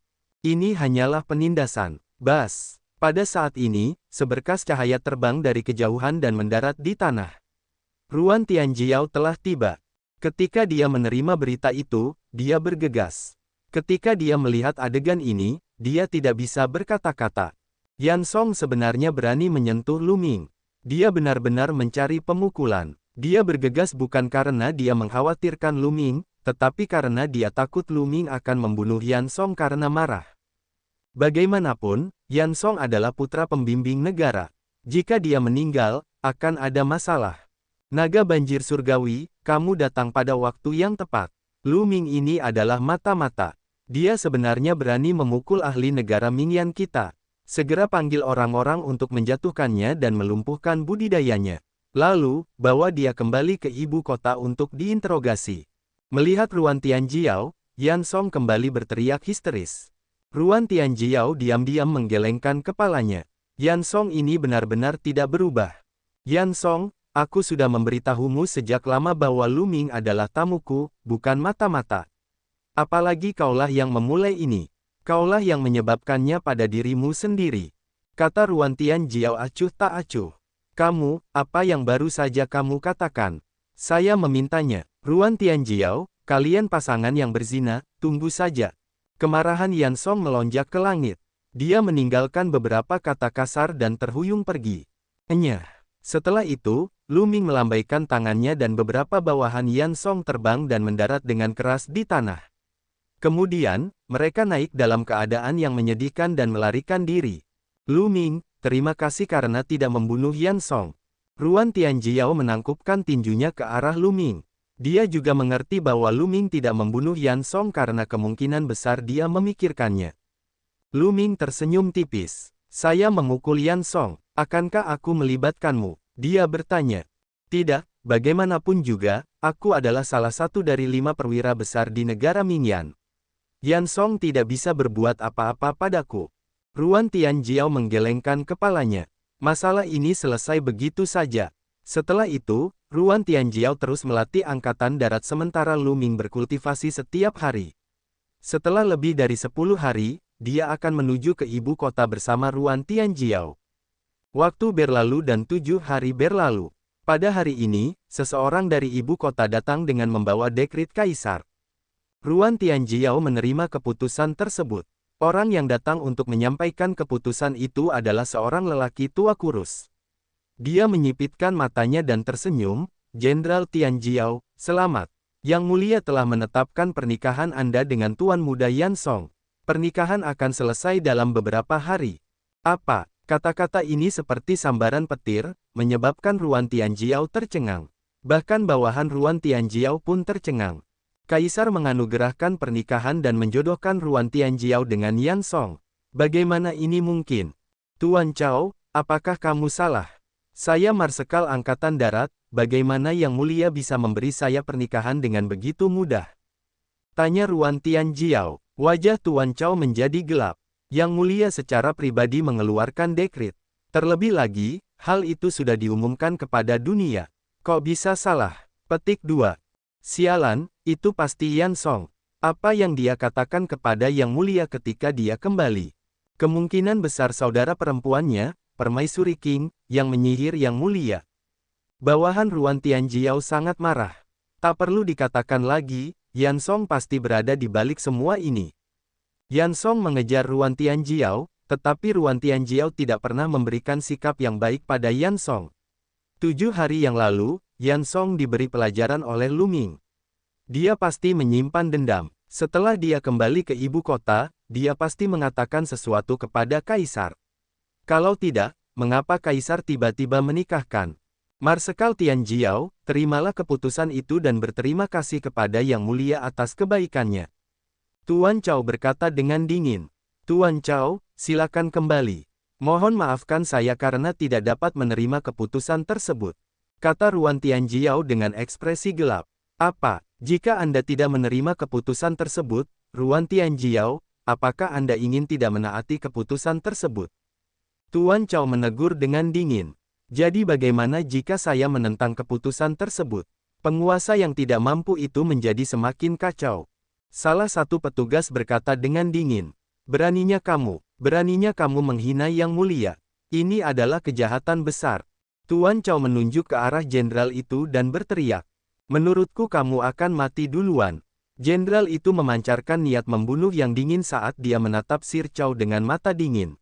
Ini hanyalah penindasan. Bas! Pada saat ini, seberkas cahaya terbang dari kejauhan dan mendarat di tanah. Ruan Tianjiao telah tiba. Ketika dia menerima berita itu, dia bergegas. Ketika dia melihat adegan ini, dia tidak bisa berkata-kata. Yan Song sebenarnya berani menyentuh Lu Ming. Dia benar-benar mencari pemukulan. Dia bergegas bukan karena dia mengkhawatirkan Lu Ming, tetapi karena dia takut Lu Ming akan membunuh Yan Song karena marah. Bagaimanapun, Yan Song adalah putra pembimbing negara. Jika dia meninggal, akan ada masalah. Naga banjir surgawi, kamu datang pada waktu yang tepat. Lu Ming ini adalah mata-mata. Dia sebenarnya berani memukul ahli negara Mingyan kita. Segera panggil orang-orang untuk menjatuhkannya dan melumpuhkan budidayanya. Lalu, bawa dia kembali ke ibu kota untuk diinterogasi. Melihat Ruan Tianjiao, Yan Song kembali berteriak histeris. Ruan Tianjiao diam-diam menggelengkan kepalanya. Yan Song ini benar-benar tidak berubah. Yan Song, aku sudah memberitahumu sejak lama bahwa Lu Ming adalah tamuku, bukan mata-mata. Apalagi kaulah yang memulai ini. Kaulah yang menyebabkannya pada dirimu sendiri. Kata Ruan Tianjiao acuh tak acuh. Kamu, apa yang baru saja kamu katakan? Saya memintanya. Ruan Tianjiao, kalian pasangan yang berzina, tunggu saja. Kemarahan Yan Song melonjak ke langit. Dia meninggalkan beberapa kata kasar dan terhuyung pergi. Enyah. Setelah itu, Lu Ming melambaikan tangannya dan beberapa bawahan Yan Song terbang dan mendarat dengan keras di tanah. Kemudian, mereka naik dalam keadaan yang menyedihkan dan melarikan diri. Lu Ming, terima kasih karena tidak membunuh Yan Song. Ruan Tianjiao menangkupkan tinjunya ke arah Lu Ming. Dia juga mengerti bahwa Lu Ming tidak membunuh Yan Song karena kemungkinan besar dia memikirkannya. Lu Ming tersenyum tipis. Saya memukul Yan Song. Akankah aku melibatkanmu? Dia bertanya. Tidak, bagaimanapun juga, aku adalah salah satu dari 5 perwira besar di negara Mingyan. Yan Song tidak bisa berbuat apa-apa padaku. Ruan Tianjiao menggelengkan kepalanya. Masalah ini selesai begitu saja. Setelah itu, Ruan Tianjiao terus melatih angkatan darat sementara Lu Ming berkultivasi setiap hari. Setelah lebih dari 10 hari, dia akan menuju ke ibu kota bersama Ruan Tianjiao. Waktu berlalu dan 7 hari berlalu. Pada hari ini, seseorang dari ibu kota datang dengan membawa dekret kaisar. Ruan Tianjiao menerima keputusan tersebut. Orang yang datang untuk menyampaikan keputusan itu adalah seorang lelaki tua kurus. Dia menyipitkan matanya dan tersenyum, Jenderal Tianjiao, selamat. Yang mulia telah menetapkan pernikahan Anda dengan Tuan Muda Yan Song. Pernikahan akan selesai dalam beberapa hari. Apa? Kata-kata ini seperti sambaran petir, menyebabkan Ruan Tianjiao tercengang. Bahkan bawahan Ruan Tianjiao pun tercengang. Kaisar menganugerahkan pernikahan dan menjodohkan Ruan Tianjiao dengan Yan Song. Bagaimana ini mungkin? Tuan Chao, apakah kamu salah? Saya Marsekal Angkatan Darat, bagaimana Yang Mulia bisa memberi saya pernikahan dengan begitu mudah? Tanya Ruan Tianjiao. Wajah Tuan Chao menjadi gelap. Yang Mulia secara pribadi mengeluarkan dekret. Terlebih lagi, hal itu sudah diumumkan kepada dunia. Kok bisa salah? Petik 2. Sialan, itu pasti Yan Song. Apa yang dia katakan kepada Yang Mulia ketika dia kembali? Kemungkinan besar saudara perempuannya, Permaisuri King, yang menyihir Yang Mulia. Bawahan Ruan Tianjiao sangat marah. Tak perlu dikatakan lagi, Yan Song pasti berada di balik semua ini. Yan Song mengejar Ruan Tianjiao, tetapi Ruan Tianjiao tidak pernah memberikan sikap yang baik pada Yan Song. 7 hari yang lalu, Yan Song diberi pelajaran oleh Lu Ming. Dia pasti menyimpan dendam. Setelah dia kembali ke ibu kota, dia pasti mengatakan sesuatu kepada Kaisar. Kalau tidak, mengapa Kaisar tiba-tiba menikahkan? Marsekal Tianjiao, terimalah keputusan itu dan berterima kasih kepada Yang Mulia atas kebaikannya. Tuan Chao berkata dengan dingin. Tuan Chao, silakan kembali. Mohon maafkan saya karena tidak dapat menerima keputusan tersebut, kata Ruan Tianjiao dengan ekspresi gelap. Apa, jika Anda tidak menerima keputusan tersebut, Ruan Tianjiao, apakah Anda ingin tidak menaati keputusan tersebut? Tuan Chao menegur dengan dingin. Jadi bagaimana jika saya menentang keputusan tersebut? Penguasa yang tidak mampu itu menjadi semakin kacau. Salah satu petugas berkata dengan dingin. Beraninya kamu menghina yang mulia. Ini adalah kejahatan besar. Tuan Chao menunjuk ke arah jenderal itu dan berteriak. Menurutku kamu akan mati duluan. Jenderal itu memancarkan niat membunuh yang dingin saat dia menatap Sir Chao dengan mata dingin.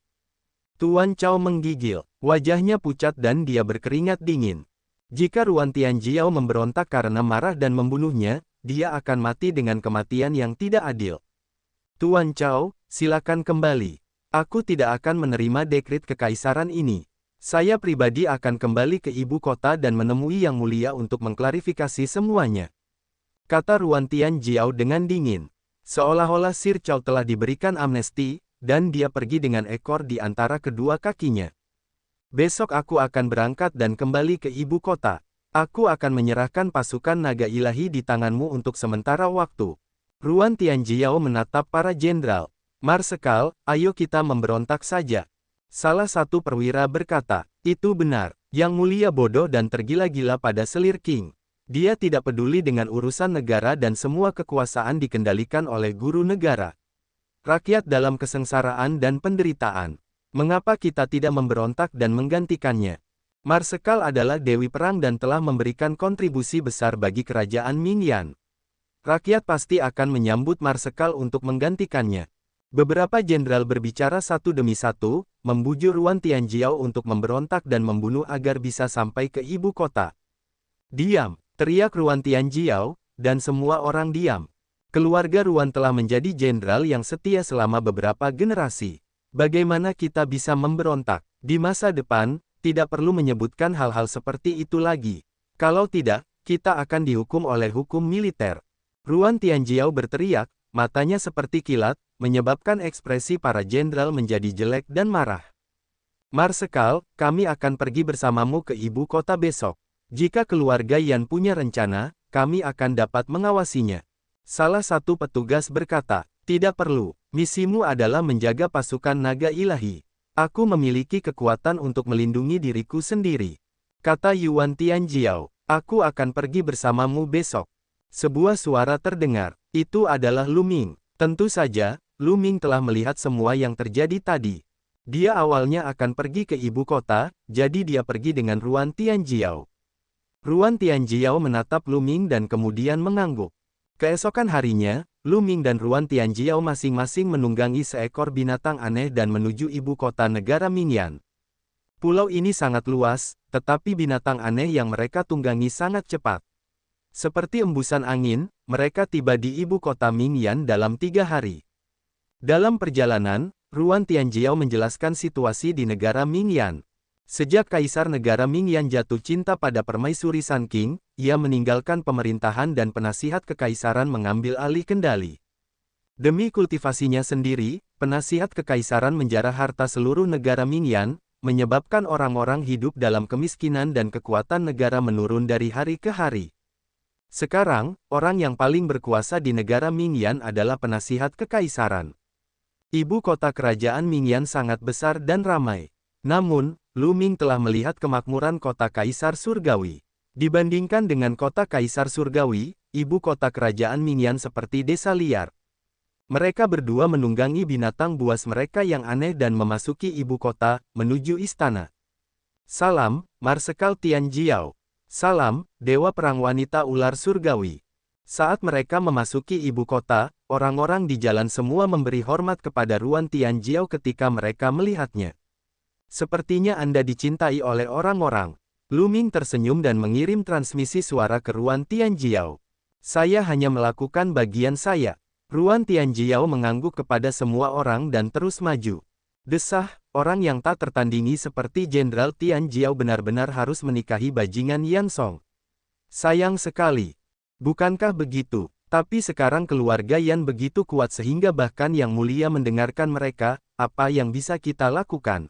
Tuan Chao menggigil, wajahnya pucat dan dia berkeringat dingin. Jika Ruan Tianjiao memberontak karena marah dan membunuhnya, dia akan mati dengan kematian yang tidak adil. Tuan Chao, silakan kembali. Aku tidak akan menerima dekret kekaisaran ini. Saya pribadi akan kembali ke ibu kota dan menemui Yang Mulia untuk mengklarifikasi semuanya, kata Ruan Tianjiao dengan dingin. Seolah-olah Sir Chao telah diberikan amnesti, dan dia pergi dengan ekor di antara kedua kakinya. Besok aku akan berangkat dan kembali ke ibu kota. Aku akan menyerahkan pasukan naga ilahi di tanganmu untuk sementara waktu. Ruan Tianjiao menatap para jenderal. Marsekal, ayo kita memberontak saja. Salah satu perwira berkata, itu benar. Yang Mulia bodoh dan tergila-gila pada selir King. Dia tidak peduli dengan urusan negara dan semua kekuasaan dikendalikan oleh guru negara. Rakyat dalam kesengsaraan dan penderitaan. Mengapa kita tidak memberontak dan menggantikannya? Marsekal adalah dewi perang dan telah memberikan kontribusi besar bagi kerajaan Mingyan. Rakyat pasti akan menyambut Marsekal untuk menggantikannya. Beberapa jenderal berbicara satu demi satu, membujuk Ruan Tianjiao untuk memberontak dan membunuh agar bisa sampai ke ibu kota. Diam, teriak Ruan Tianjiao, dan semua orang diam. Keluarga Ruan telah menjadi jenderal yang setia selama beberapa generasi. Bagaimana kita bisa memberontak? Di masa depan, tidak perlu menyebutkan hal-hal seperti itu lagi. Kalau tidak, kita akan dihukum oleh hukum militer. Ruan Tianjiao berteriak, matanya seperti kilat, menyebabkan ekspresi para jenderal menjadi jelek dan marah. Marsekal, kami akan pergi bersamamu ke ibu kota besok. Jika keluarga Yan punya rencana, kami akan dapat mengawasinya. Salah satu petugas berkata, tidak perlu, misimu adalah menjaga pasukan naga ilahi. Aku memiliki kekuatan untuk melindungi diriku sendiri, kata Yuan Tianjiao. Aku akan pergi bersamamu besok. Sebuah suara terdengar, itu adalah Lu Ming. Tentu saja, Lu Ming telah melihat semua yang terjadi tadi. Dia awalnya akan pergi ke ibu kota, jadi dia pergi dengan Ruan Tianjiao. Ruan Tianjiao menatap Lu Ming dan kemudian mengangguk. Keesokan harinya, Lu Ming dan Ruan Tianjiao masing-masing menunggangi seekor binatang aneh dan menuju ibu kota negara Mingyan. Pulau ini sangat luas, tetapi binatang aneh yang mereka tunggangi sangat cepat. Seperti embusan angin, mereka tiba di ibu kota Mingyan dalam 3 hari. Dalam perjalanan, Ruan Tianjiao menjelaskan situasi di negara Mingyan. Sejak Kaisar negara Mingyan jatuh cinta pada permaisuri Sun King, ia meninggalkan pemerintahan dan penasihat kekaisaran mengambil alih kendali. Demi kultivasinya sendiri, penasihat kekaisaran menjarah harta seluruh negara Mingyan, menyebabkan orang-orang hidup dalam kemiskinan dan kekuatan negara menurun dari hari ke hari. Sekarang, orang yang paling berkuasa di negara Mingyan adalah penasihat kekaisaran. Ibu kota kerajaan Mingyan sangat besar dan ramai. Namun, Lu Ming telah melihat kemakmuran kota Kaisar Surgawi. Dibandingkan dengan kota Kaisar Surgawi, ibu kota kerajaan Mingyan seperti desa liar. Mereka berdua menunggangi binatang buas mereka yang aneh dan memasuki ibu kota, menuju istana. Salam, Marsekal Tianjiao. Salam, Dewa Perang Wanita Ular Surgawi. Saat mereka memasuki ibu kota, orang-orang di jalan semua memberi hormat kepada Ruan Tianjiao ketika mereka melihatnya. Sepertinya Anda dicintai oleh orang-orang. Lu Ming tersenyum dan mengirim transmisi suara ke Ruan Tianjiao. Saya hanya melakukan bagian saya. Ruan Tianjiao mengangguk kepada semua orang dan terus maju. Desah, orang yang tak tertandingi seperti Jenderal Tianjiao benar-benar harus menikahi bajingan Yan Song. Sayang sekali. Bukankah begitu? Tapi sekarang keluarga Yan begitu kuat sehingga bahkan Yang Mulia mendengarkan mereka, apa yang bisa kita lakukan?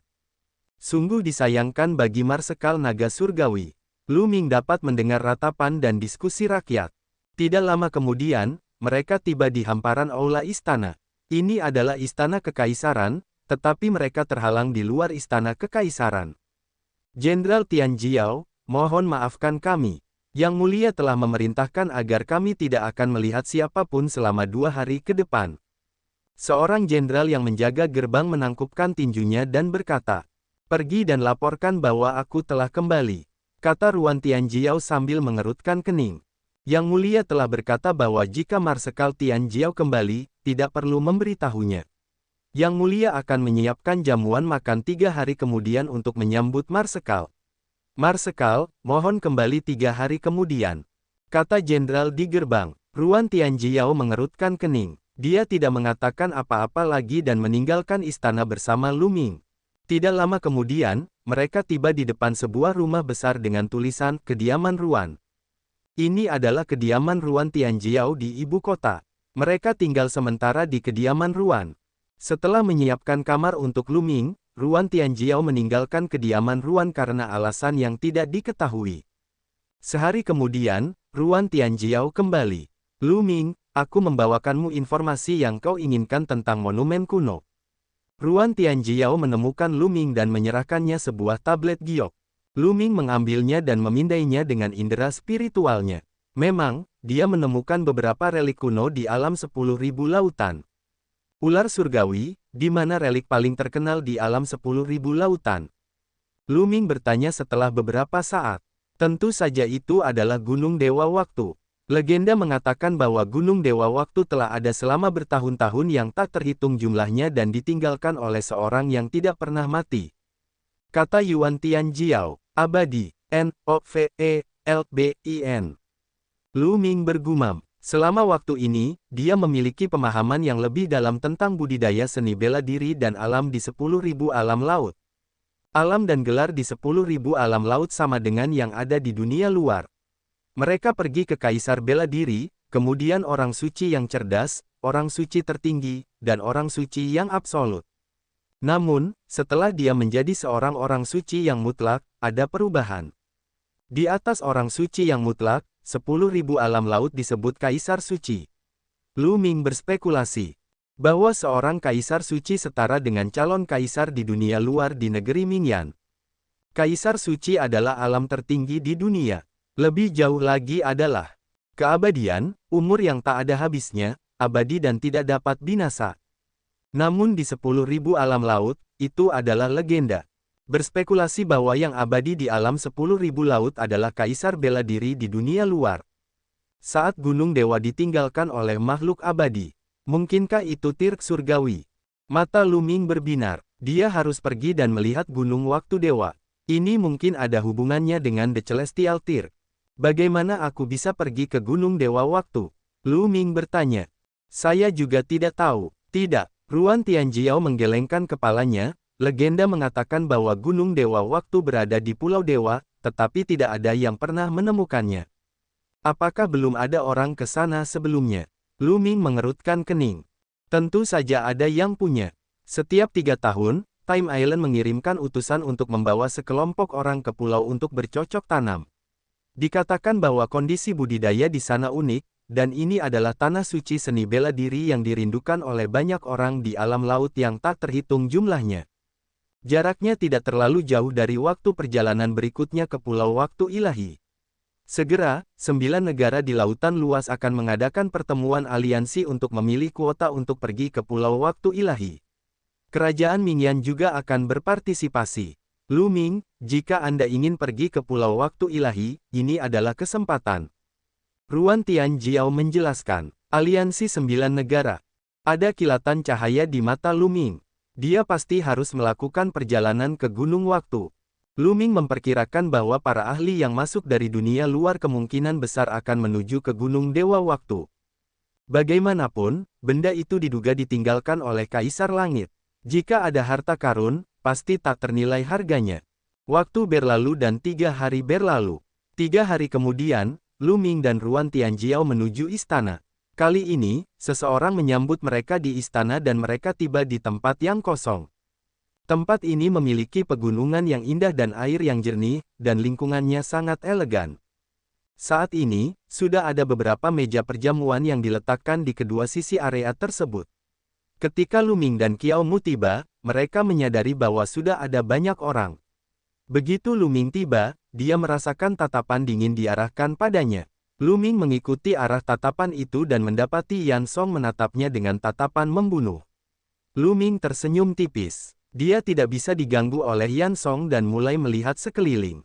Sungguh disayangkan bagi Marsekal Naga Surgawi. Lu Ming dapat mendengar ratapan dan diskusi rakyat. Tidak lama kemudian, mereka tiba di hamparan aula istana. Ini adalah istana kekaisaran, tetapi mereka terhalang di luar istana kekaisaran. Jenderal Tian Jiao, mohon maafkan kami. Yang Mulia telah memerintahkan agar kami tidak akan melihat siapapun selama 2 hari ke depan. Seorang jenderal yang menjaga gerbang menangkupkan tinjunya dan berkata, "Pergi dan laporkan bahwa aku telah kembali," kata Ruan Tian Jiao sambil mengerutkan kening. Yang Mulia telah berkata bahwa jika Marsekal Tian Jiao kembali, tidak perlu memberitahunya. Yang Mulia akan menyiapkan jamuan makan 3 hari kemudian untuk menyambut Marsekal. "Marsekal, mohon kembali 3 hari kemudian," kata jenderal di gerbang. Ruan Tian Jiao mengerutkan kening. Dia tidak mengatakan apa-apa lagi dan meninggalkan istana bersama Lu Ming. Tidak lama kemudian, mereka tiba di depan sebuah rumah besar dengan tulisan "Kediaman Ruan". Ini adalah kediaman Ruan Tian Jiao di ibu kota. Mereka tinggal sementara di kediaman Ruan. Setelah menyiapkan kamar untuk Lu Ming, Ruan Tian Jiao meninggalkan kediaman Ruan karena alasan yang tidak diketahui. Sehari kemudian, Ruan Tian Jiao kembali. "Lu Ming, aku membawakanmu informasi yang kau inginkan tentang monumen kuno." Ruan Tian Jiao menemukan Lu Ming dan menyerahkannya sebuah tablet giok. Lu Ming mengambilnya dan memindainya dengan indera spiritualnya. Memang, dia menemukan beberapa relik kuno di alam 10.000 lautan. Ular surgawi, di mana relik paling terkenal di alam 10.000 lautan? Lu Ming bertanya setelah beberapa saat. Tentu saja itu adalah Gunung Dewa Waktu. Legenda mengatakan bahwa Gunung Dewa Waktu telah ada selama bertahun-tahun yang tak terhitung jumlahnya dan ditinggalkan oleh seorang yang tidak pernah mati. Kata Yuan Tian Jiao, abadi, N-O-V-E-L-B-I-N. Lu Ming bergumam. Selama waktu ini, dia memiliki pemahaman yang lebih dalam tentang budidaya seni bela diri dan alam di 10.000 alam laut. Alam dan gelar di 10.000 alam laut sama dengan yang ada di dunia luar. Mereka pergi ke Kaisar Bela Diri, kemudian orang suci yang cerdas, orang suci tertinggi, dan orang suci yang absolut. Namun, setelah dia menjadi seorang orang suci yang mutlak, ada perubahan. Di atas orang suci yang mutlak, 10.000 alam laut disebut Kaisar Suci. Lu Ming berspekulasi bahwa seorang Kaisar Suci setara dengan calon Kaisar di dunia luar di negeri Mingyan. Kaisar Suci adalah alam tertinggi di dunia. Lebih jauh lagi adalah keabadian, umur yang tak ada habisnya, abadi dan tidak dapat binasa. Namun di 10.000 alam laut, itu adalah legenda. Berspekulasi bahwa yang abadi di alam 10.000 laut adalah Kaisar Bela Diri di dunia luar. Saat Gunung Dewa ditinggalkan oleh makhluk abadi, mungkinkah itu Tirk Surgawi? Mata Lu Ming berbinar. Dia harus pergi dan melihat Gunung Waktu Dewa. Ini mungkin ada hubungannya dengan The Celestial Tirk. Bagaimana aku bisa pergi ke Gunung Dewa Waktu? Lu Ming bertanya. Saya juga tidak tahu. Tidak. Ruan Tian Jiao menggelengkan kepalanya. Legenda mengatakan bahwa Gunung Dewa Waktu berada di Pulau Dewa, tetapi tidak ada yang pernah menemukannya. Apakah belum ada orang ke sana sebelumnya? Lu Ming mengerutkan kening. Tentu saja ada yang punya. Setiap 3 tahun, Time Island mengirimkan utusan untuk membawa sekelompok orang ke pulau untuk bercocok tanam. Dikatakan bahwa kondisi budidaya di sana unik, dan ini adalah tanah suci seni bela diri yang dirindukan oleh banyak orang di alam laut yang tak terhitung jumlahnya. Jaraknya tidak terlalu jauh dari waktu perjalanan berikutnya ke Pulau Waktu Ilahi. Segera, 9 negara di lautan luas akan mengadakan pertemuan aliansi untuk memilih kuota untuk pergi ke Pulau Waktu Ilahi. Kerajaan Mingyan juga akan berpartisipasi. Lu Ming, jika Anda ingin pergi ke Pulau Waktu Ilahi, ini adalah kesempatan. Ruan Tian Jiao menjelaskan, aliansi 9 negara. Ada kilatan cahaya di mata Lu Ming. Dia pasti harus melakukan perjalanan ke Gunung Waktu. Lu Ming memperkirakan bahwa para ahli yang masuk dari dunia luar kemungkinan besar akan menuju ke Gunung Dewa Waktu. Bagaimanapun, benda itu diduga ditinggalkan oleh Kaisar Langit. Jika ada harta karun, pasti tak ternilai harganya. Waktu berlalu dan 3 hari berlalu. 3 hari kemudian, Lu Ming dan Ruan Tian Jiao menuju istana. Kali ini, seseorang menyambut mereka di istana dan mereka tiba di tempat yang kosong. Tempat ini memiliki pegunungan yang indah dan air yang jernih, dan lingkungannya sangat elegan. Saat ini, sudah ada beberapa meja perjamuan yang diletakkan di kedua sisi area tersebut. Ketika Lu Ming dan Qiao Mu tiba, mereka menyadari bahwa sudah ada banyak orang. Begitu Lu Ming tiba, dia merasakan tatapan dingin diarahkan padanya. Lu Ming mengikuti arah tatapan itu dan mendapati Yan Song menatapnya dengan tatapan membunuh. Lu Ming tersenyum tipis. Dia tidak bisa diganggu oleh Yan Song dan mulai melihat sekeliling.